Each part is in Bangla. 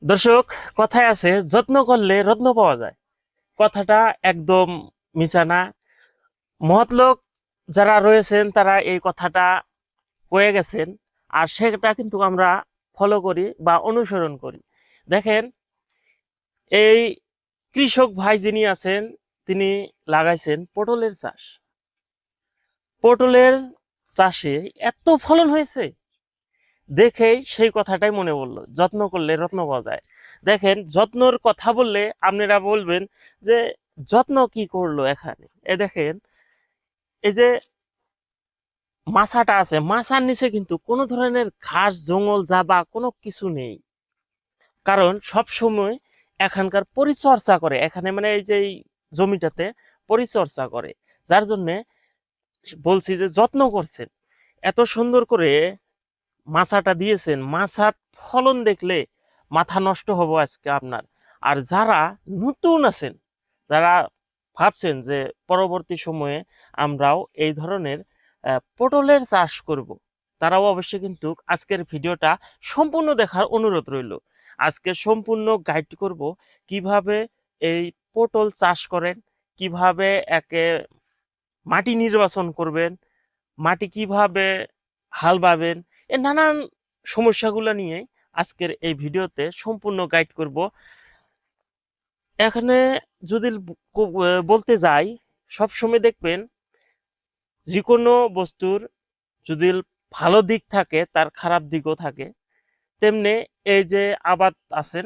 দর্শক, কথায় আছে যত্ন করলে রত্ন পাওয়া যায়। কথাটা একদম মিছা না। মহৎ লোক যারা রয়েছেন তারা এই কথাটা কয়ে গেছেন, আর সেটা কিন্তু আমরা ফলো করি বা অনুসরণ করি। দেখেন, এই কৃষক ভাই যিনি আছেন তিনি লাগাইছেন পটলের চাষ। পটলের চাষে এত ফলন হয়েছে দেখেই সেই কথাটাই মনে পড়লো, যত্ন করলে রত্ন পাওয়া যায়। দেখেন, যত্নর কথা বললে আপনারা বলবেন যে যত্ন কি করলো এখানে। এ দেখেন, এই যে মাছাটা আছে, মাছার নিচে কিন্তু কোনো ধরনের ঘাস জঙ্গল জাবা কোনো কিছু নেই। কারণ সব সময় এখানকার পরিচর্যা করে, এখানে মানে এই যে এই জমিটাতে পরিচর্যা করে, যার জন্য বলছি যে যত্ন করছেন। এত সুন্দর করে মাছাটা দিয়েছেন, মাছার ফলন দেখলে মাথা নষ্ট হবো আজকে আপনার। আর যারা নতুন আছেন, যারা ভাবছেন যে পরবর্তী সময়ে আমরাও এই ধরনের পটলের চাষ করব, তারাও অবশ্যই কিন্তু আজকের ভিডিওটা সম্পূর্ণ দেখার অনুরোধ রইল। আজকে সম্পূর্ণ গাইড করব কিভাবে এই পটল চাষ করেন, কিভাবে একে মাটি নির্বাচন করবেন, মাটি কিভাবে হাল বাবেন, এ নানান সমস্যাগুলো নিয়ে আজকের এই ভিডিওতে সম্পূর্ণ গাইড করব। এখানে যদি বলতে যাই, সব সময় দেখবেন যে কোনো বস্তুর যদি ভালো দিক থাকে তার খারাপ দিকও থাকে। তেমনি এই যে আবাদ আছেন,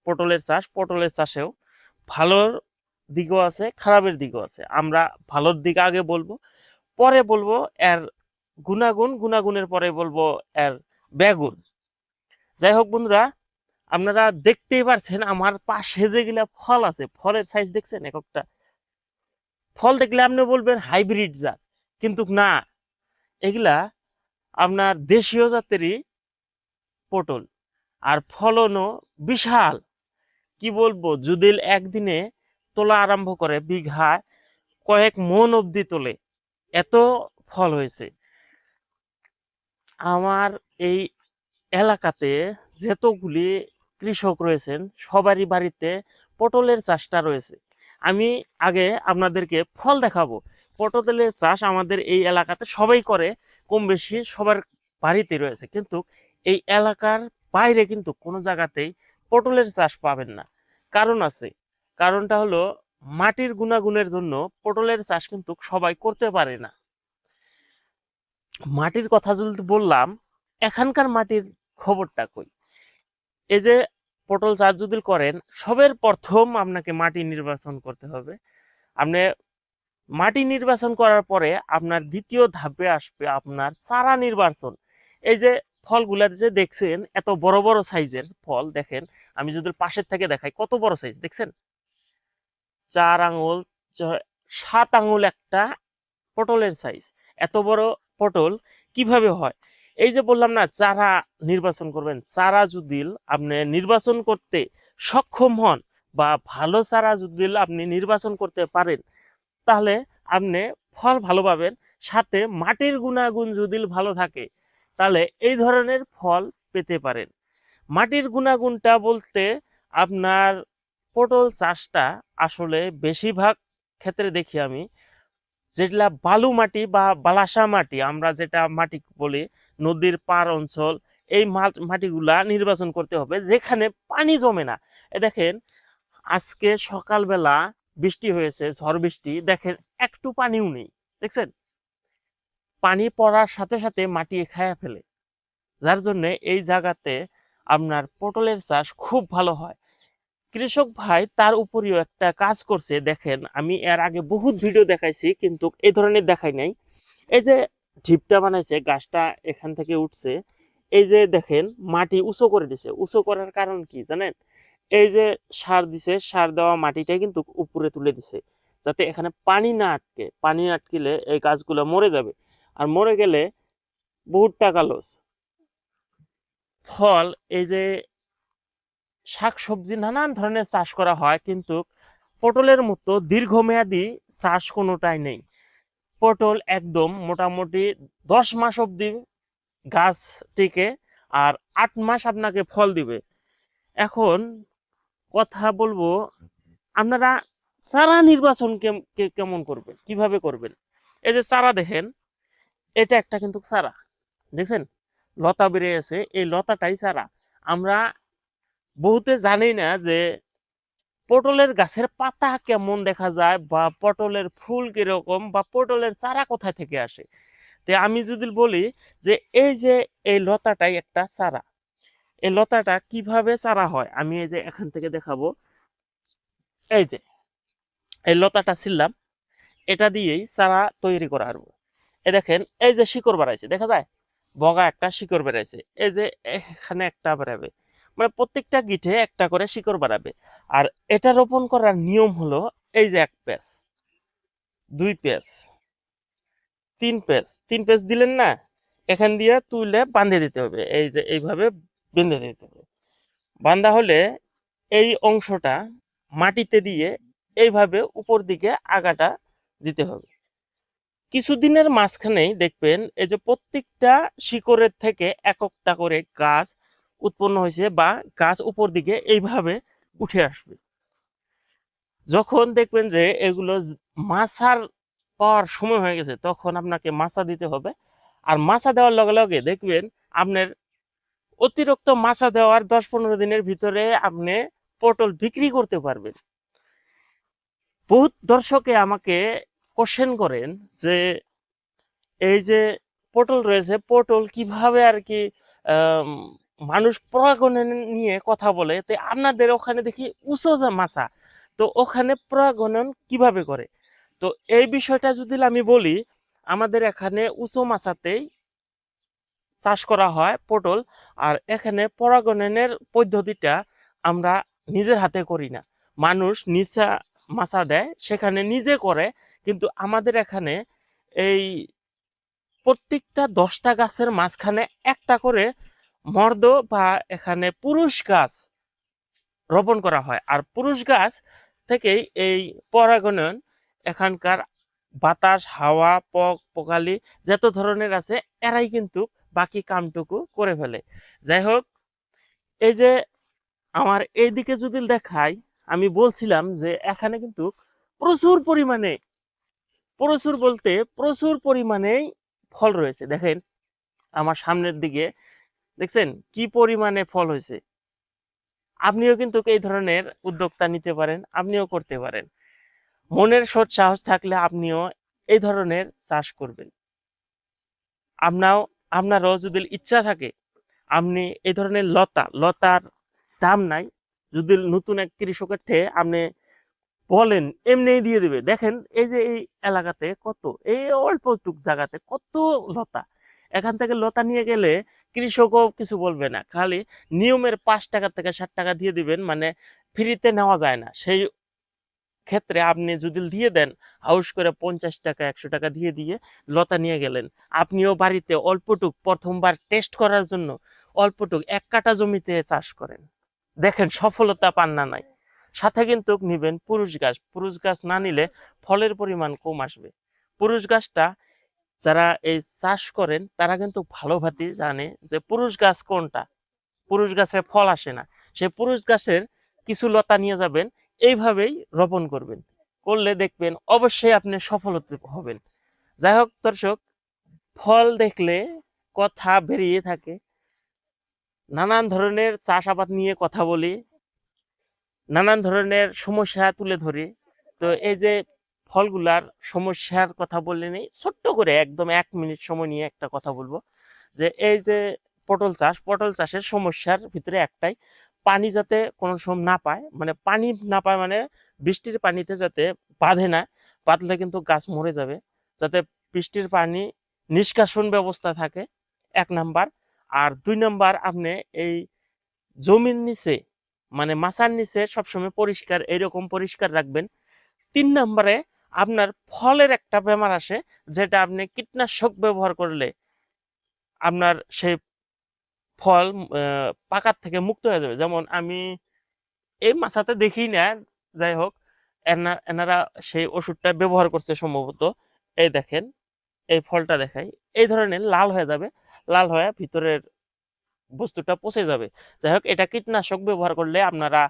পটলের চাষ, পটলের চাষেও ভালোর দিকও আছে, খারাপের দিকও আছে। আমরা ভালোর দিক আগে বলবো, পরে বলবো এর গুণাগুণ, গুণাগুণের পরে বলবো এর ব্যাগুণ। যাই হোক বন্ধুরা, আপনারা দেখতেই পারছেন আমার পাশে যেগুলা ফল আছে, ফলের সাইজ দেখছেন এক একটা। ফল দেখলে আপনি বলবেন হাইব্রিড জাত, কিন্তু না, এগুলা আপনার দেশীয় জাতেরই পটল। আর ফলনও বিশাল। কি বলবো, যদি একদিনে তোলা আরম্ভ করে বিঘায় কয়েক মন অবধি তোলে, এত ফল হয়েছে। আমার এই এলাকাতে যতগুলি কৃষক রয়েছেন সবারই বাড়িতে পটলের চাষটা রয়েছে। আমি আগে আপনাদেরকে ফল দেখাবো। পটলের চাষ আমাদের এই এলাকাতে সবাই করে, কম বেশি সবার বাড়িতে রয়েছে, কিন্তু এই এলাকার বাইরে কিন্তু কোনো জায়গাতেই পটলের চাষ পাবেন না। কারণ আছে, কারণটা হলো মাটির গুণাগুণের জন্য পটলের চাষ কিন্তু সবাই করতে পারে না। মাটির কথা যদি বললাম, এখানকার মাটির খবরটা কই। এই যে পটল চাষ যদি করেন, সবের প্রথম আপনাকে মাটি নির্বাচন করতে হবে। আপনি মাটি নির্বাচন করার পরে আপনার দ্বিতীয় ধাপে আসবে আপনার চারা নির্বাচন। এই যে ফলগুলা যে দেখছেন এত বড় বড় সাইজের ফল, দেখেন আমি যদি পাশের থেকে দেখাই কত বড় সাইজ দেখছেন। 4 আঙুল, 7 আঙুল একটা পটলের সাইজ। এত বড় পটল কিভাবে হয়? এই যে বললাম না, চারা নির্বাচন করবেন। চারা যদি আপনি নির্বাচন করতে সক্ষম হন, বা ভালো চারা যদি আপনি নির্বাচন করতে পারেন, তাহলে আপনি ফল ভালো পাবেন। সাথে মাটির গুণাগুণ যদি ভালো থাকে, তাহলে এই ধরনের ফল পেতে পারেন। মাটির গুণাগুণটা বলতে আপনার পটল চাষটা আসলে বেশিরভাগ ক্ষেত্রে দেখি আমি, যেগুলা বালু মাটি বা বালাসা মাটি, আমরা যেটা মাটি বলি, নদীর পার অঞ্চল, এই মাটিগুলা নির্বাচন করতে হবে যেখানে পানি জমে না। এ দেখেন, আজকে সকালবেলা বৃষ্টি হয়েছে, ঝড় বৃষ্টি, দেখেন একটু পানিও নেই, দেখছেন। পানি পড়ার সাথে সাথে মাটি খায়া ফেলে, যার জন্য এই জায়গাতে আপনার পটলের চাষ খুব ভালো হয়। কৃষক ভাই তার উপরেও একটা কাজ করছে, দেখেন আমি এর আগে বহুত ভিডিও দেখাইছি কিন্তু এই ধরনের দেখাই নাই। এই যে ঢিপটা বানাইছে, গাছটা এখান থেকে উঠছে, এই যে দেখেন মাটি উঁচু করে দিছে। উঁচু করার কারণ কি জানেন? এই যে সার দিছে, সার দেওয়া মাটিটা কিন্তু উপরে তুলে দিছে, যাতে এখানে পানি না আটকে। পানি আটকিলে এই গাছগুলো মরে যাবে, আর মরে গেলে বহুত টাকা লস। ফল, এই যে শাক সবজি নানান ধরনের চাষ করা হয়, কিন্তু পটলের মতো দীর্ঘমেয়াদী চাষ কোনোটাই নেই। পটল একদম মোটামুটি 10 মাস অবধি গাছ টিকে, আর 8 মাস আপনাকে ফল দিবে। এখন কথা বলবো, আপনারা চারা নির্বাচন কেমন করবেন, কিভাবে করবেন। এই যে চারা দেখেন, এটা একটা কিন্তু চারা, দেখছেন লতা বেরিয়ে আছে, এই লতাটাই চারা। আমরা বহুতে জানি না যে পটলের গাছের পাতা কেমন দেখা যায়, বা পটলের ফুল কিরকম, বা পটলের চারা কোথা থেকে আসে। তো আমি যদি বলি যে এই যে এই লতাটাই একটা চারা, এই লতাটা কিভাবে চারা হয় আমি এই যে এখান থেকে দেখাবো। এই যে এই লতাটা ছিললাম, এটা দিয়েই চারা তৈরি করা হবে। এই দেখেন, এই যে শিকড় বাড়াইছে, দেখা যায় বগা একটা শিকড় বেড়াইছে, এই যে এখানে একটা বেড়াবে, মানে প্রত্যেকটা গিঠে একটা করে শিকড় বাড়াবে। আর এটা রোপণ করার নিয়ম হলো, এই যে 1 পেজ, 2 পেজ, 3 পেজ দিলেন না, এখান দিয়ে তুলে বাঁধে দিতে হবে, এই যে এইভাবে বেঁধে দিতে হবে। বাঁধা হলে এই অংশটা মাটিতে দিয়ে এইভাবে উপর দিকে আগাটা দিতে হবে। কিছুদিনের মাঝখানেই দেখবেন এই যে প্রত্যেকটা শিকড়ের থেকে একটা করে গাছ উৎপন্ন হয়েছে, বা গাছ উপর দিকে এইভাবে উঠে আসবে। যখন দেখবেন যে এগুলো মাছার পাওয়ার সময় হয়ে গেছে, তখন আপনাকে মাছা দিতে হবে। আর মাছা দেওয়ার লগে লগে দেখবেন আপনার অতিরিক্ত মাছা দেওয়ার 10-15 দিনের ভিতরে আপনি পটল বিক্রি করতে পারবেন। বহুত দর্শকে আমাকে কোশ্চেন করেন যে এই যে পটল রয়েছে, পটল কিভাবে আর কি আম, মানুষ পরাগণে নিয়ে কথা বলে, তো আপনাদের ওখানে দেখি উঁচু যে মাছা, তো ওখানে পরাগণন কিভাবে করে। তো এই বিষয়টা যদি আমি বলি, আমাদের এখানে উঁচু মাছাতেই চাষ করা হয় পটল। আর এখানে পরাগণনের পদ্ধতিটা আমরা নিজের হাতে করি না, মানুষ নিচা মাছা দেয় সেখানে নিজে করে। কিন্তু আমাদের এখানে এই প্রত্যেকটা 10টা গাছের মাঝখানে একটা করে মর্দ বা এখানে পুরুষ গাছ রোপণ করা হয়। আর পুরুষ গাছ থেকেই এই পরাগণন, এখানকার বাতাস, হাওয়া, পকালি যত ধরনের আছে, এরাই কিন্তু বাকি কামটুকু করে ফেলে। যাই হোক, এই যে আমার এইদিকে যদি দেখাই, আমি বলছিলাম যে এখানে কিন্তু প্রচুর পরিমাণে, প্রচুর বলতে প্রচুর পরিমাণেই ফল রয়েছে। দেখেন আমার সামনের দিকে, দেখছেন কি পরিমাণে ফল হয়েছে। আপনিও কিন্তু এই ধরনের উদ্যোক্তা নিতে পারেন, আপনিও করতে পারেন। মনের সৎ সাহস থাকলে আপনিও এই ধরনের চাষ করবেন। আপনারও যদি ইচ্ছা থাকে, আপনি এই ধরনের লতার দাম নাই, যদি নতুন এক কৃষকের থেকে আপনি বলেন, এমনি দিয়ে দিবে। দেখেন এই যে এই এলাকাতে কত, এই অল্পটুক জায়গাতে কত লতা, এখান থেকে লতা নিয়ে গেলে কৃষকও কিছু বলবে না, খালি নিয়মের 5 টাকা থেকে 7 টাকা দিয়ে দিবেন, মানে ফ্রিতে নেওয়া যায় না। সেই ক্ষেত্রে আপনি যদি দিয়ে দেন, হাউস করে 50 টাকা 100 টাকা দিয়ে দিয়ে লতা নিয়ে গেলেন, আপনিও বাড়িতে অল্পটুক প্রথমবার টেস্ট করার জন্য অল্পটুক 1 কাঠা জমিতে চাষ করেন, দেখেন সফলতা পান না নাই। সাথে কিন্তু নিবেন পুরুষ গাছ, পুরুষ গাছ না নিলে ফলের পরিমাণ কম আসবে। পুরুষ গাছটা যারা এই চাষ করেন তারা কিন্তু ভালোভাবে জানে যে পুরুষ গাছ কোনটা, পুরুষ গাছে ফল আসে না। সেই পুরুষ গাছের কিছু লতা নিয়ে যাবেন, এইভাবেই রোপণ করবেন, করলে দেখবেন অবশ্যই আপনি সফল হবেন। যাই হোক দর্শক, ফল দেখলে কথা বেরিয়ে থাকে, নানান ধরনের চাষাবাদ নিয়ে কথা বলি, নানান ধরনের সমস্যা তুলে ধরি। তো এই যে ফলগুলার সমস্যার কথা বললে নেই, ছোট্ট করে একদম 1 মিনিট সময় নিয়ে একটা কথা বলবো। যে এই যে পটল চাষের সমস্যার ভিতরে একটাই, পানি যাতে কোনো সময় না পায়, মানে পানি না পায় মানে বৃষ্টির পানিতে যাতে বাঁধে না, বাঁধলে কিন্তু গাছ মরে যাবে। যাতে বৃষ্টির পানি নিষ্কাশন ব্যবস্থা থাকে, 1 নাম্বার। আর 2 নাম্বার, আপনি এই জমির নিচে, মানে মাচার নিচে সবসময় পরিষ্কার, এইরকম পরিষ্কার রাখবেন। 3 নাম্বারে, আপনার ফলের একটা বেমার আসে, যেটা আপনি কীটনাশক ব্যবহার করলে আপনার সেই ফল পাকার থেকে মুক্ত হয়ে যাবে। যেমন আমি এই মাছাতে দেখি না, যাই হোক এনারা সেই ওষুধটা ব্যবহার করছে সম্ভবত। এই দেখেন, এই ফলটা দেখাই, এই ধরনের লাল হয়ে যাবে, লাল হয়ে ভিতরের বস্তুটা পচে যাবে। যাই হোক, এটা কীটনাশক ব্যবহার করলে আপনারা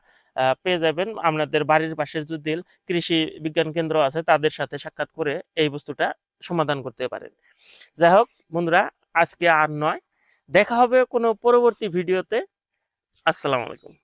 পেয়ে যাবেন। আপনাদের বাড়ির পাশের যদি কৃষি বিজ্ঞান কেন্দ্র আছে তাদের সাথে সাক্ষাৎ করে এই বস্তুটা সমাধান করতে পারেন। যাই হোক বন্ধুরা, আজকে আর নয়, দেখা হবে কোনো পরবর্তী ভিডিওতে। আসসালামু আলাইকুম।